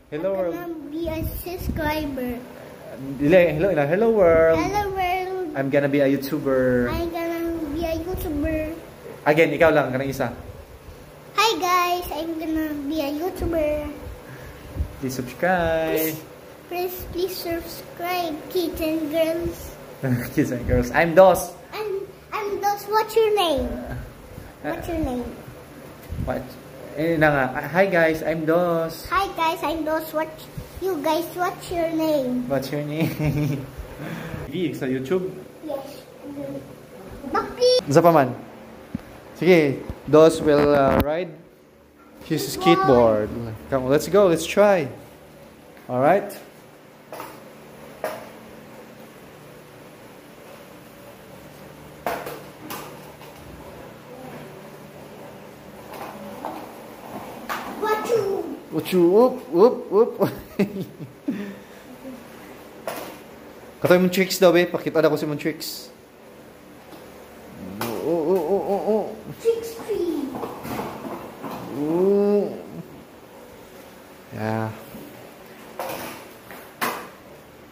Hello world. I'm gonna be a subscriber. Hello world. Hello world. I'm gonna be a YouTuber. I'm gonna be a YouTuber. Again, ikaw lang, kanang isa. Hi guys, I'm gonna be a YouTuber. Please subscribe. Please subscribe, kids and girls. Kids and girls. I'm Dos. I'm Dos. What's your name? What's your name? What? Na nga. Hi guys, I'm Dos. Hi guys, I'm Dos. What's your name? What's your name? Sige, sa YouTube. Yes. Bakit? Isa pa man. Sige, Dos will ride his skateboard. Come on, let's go. Let's try. All right. Whoop. Katoy mong tricks daw, be. Pakita na ko si mong tricks. Tricks tree. Yeah.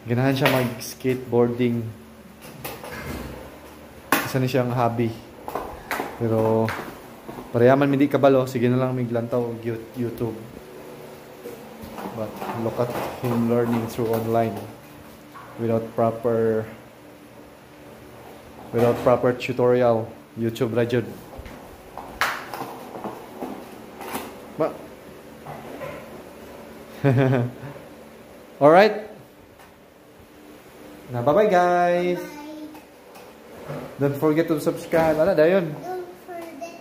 Ganahan siya mag-skateboarding. Isa na siyang hobby. Pero parehaman hindi kabalo, sige na lang miglantaw YouTube. But look at him learning through online without proper tutorial. YouTube ra jud. Ba. All right. Na bye-bye guys. Bye. Don't forget to subscribe. Ano dayon? Don't forget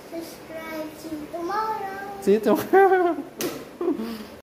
subscribe. See you tomorrow. See you tomorrow.